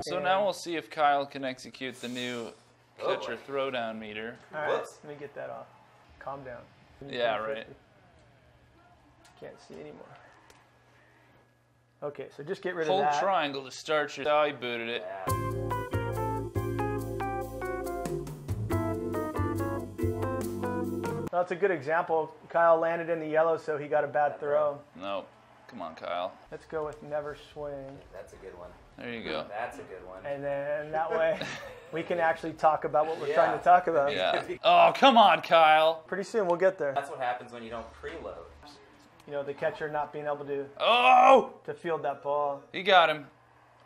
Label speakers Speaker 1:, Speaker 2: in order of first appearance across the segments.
Speaker 1: So now we'll see if Kyle can execute the new catcher throwdown meter.
Speaker 2: All right, let me get that off. Calm down.
Speaker 1: Yeah, right.
Speaker 2: Can't see anymore. Okay, so just get rid
Speaker 1: Hold
Speaker 2: of that.
Speaker 1: triangle to start your... Oh, he booted it.
Speaker 2: Well, that's a good example. Kyle landed in the yellow, so he got a bad throw.
Speaker 1: Nope. Come on, Kyle.
Speaker 2: Let's go with never swing.
Speaker 3: That's a good one.
Speaker 1: There you go.
Speaker 3: That's a good one.
Speaker 2: And then that way we can actually talk about what we're trying to talk about.
Speaker 1: Yeah. Oh, come on, Kyle.
Speaker 2: Pretty soon we'll get there.
Speaker 3: That's what happens when you don't preload.
Speaker 2: You know, the catcher not being able
Speaker 1: to
Speaker 2: field that ball.
Speaker 1: He got him.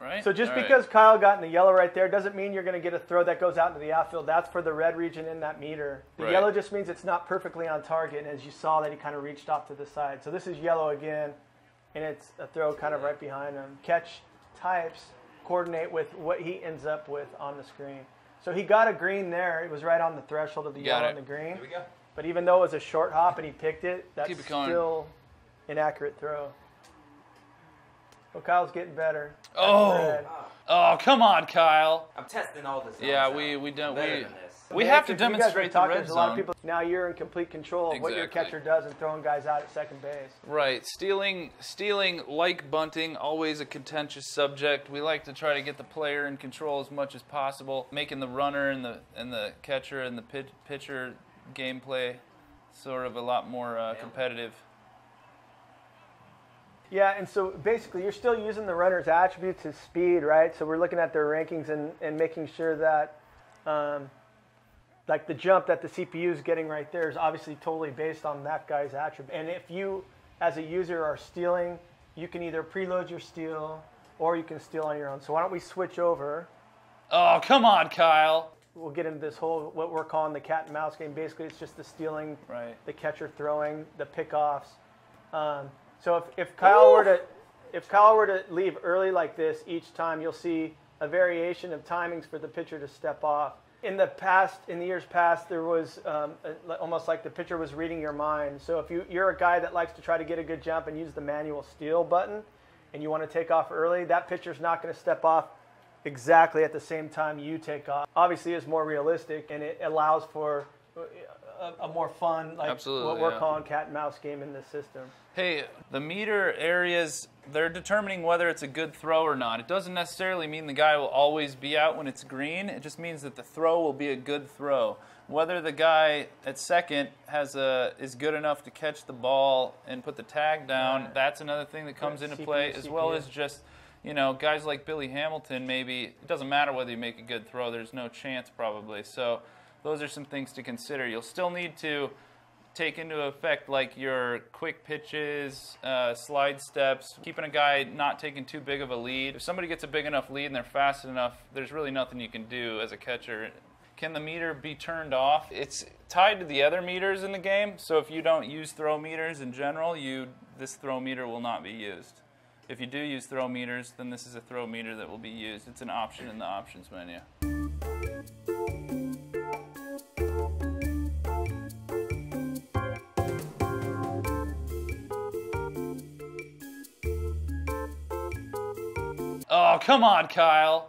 Speaker 1: Right?
Speaker 2: So just
Speaker 1: All
Speaker 2: because
Speaker 1: right.
Speaker 2: Kyle got in the yellow right there doesn't mean you're going to get a throw that goes out into the outfield. That's for the red region in that meter. The yellow just means it's not perfectly on target, and as you saw that he kind of reached off to the side. So this is yellow again, and it's a throw kind of right behind him. Catch types coordinate with what he ends up with on the screen. So he got a green there. It was right on the threshold of the yellow and the green.
Speaker 3: Here we go.
Speaker 2: But even though it was a short hop and he picked it, that's
Speaker 1: Keep it going.
Speaker 2: still inaccurate throw. So Kyle's getting better.
Speaker 1: Oh, come on, Kyle.
Speaker 3: I'm testing all this.
Speaker 1: Yeah, we don't. We
Speaker 2: Man,
Speaker 1: have to
Speaker 2: if you guys
Speaker 1: demonstrate
Speaker 2: are
Speaker 1: the
Speaker 2: talking,
Speaker 1: red
Speaker 2: there's a lot of
Speaker 1: zone.
Speaker 2: people, now you're in complete control of what your catcher does and throwing guys out at second base.
Speaker 1: Right. Stealing, like bunting, always a contentious subject. We like to try to get the player in control as much as possible, making the runner and the catcher and the pitcher gameplay sort of a lot more competitive.
Speaker 2: Yeah, and so basically you're still using the runner's attributes, his speed, right? So we're looking at their rankings and making sure that like the jump that the CPU is getting right there is obviously totally based on that guy's attribute. And if you, as a user, are stealing, you can either preload your steal or you can steal on your own. So why don't we switch over?
Speaker 1: Oh, come on, Kyle.
Speaker 2: We'll get into this whole, what we're calling the cat and mouse game. Basically, it's just the stealing, the catcher throwing, the pickoffs. So if Kyle were to leave early like this each time, you'll see a variation of timings for the pitcher to step off. In the years past, there was almost like the pitcher was reading your mind. So if you're a guy that likes to try to get a good jump and use the manual steal button, and you want to take off early, that pitcher's not going to step off exactly at the same time you take off. Obviously, it's more realistic, and it allows for a more fun, like what we're calling cat and mouse game in this system.
Speaker 1: Hey, the meter areas, they're determining whether it's a good throw or not. It doesn't necessarily mean the guy will always be out when it's green. It just means that the throw will be a good throw. Whether the guy at second is good enough to catch the ball and put the tag down, that's another thing that comes into play, as well as just, you know, guys like Billy Hamilton, maybe it doesn't matter whether you make a good throw. There's no chance probably. So those are some things to consider. You'll still need to take into effect like your quick pitches, slide steps, keeping a guy not taking too big of a lead. If somebody gets a big enough lead and they're fast enough, there's really nothing you can do as a catcher. Can the meter be turned off? It's tied to the other meters in the game, so if you don't use throw meters in general, this throw meter will not be used. If you do use throw meters, then this is a throw meter that will be used. It's an option in the options menu. Oh, come on, Kyle.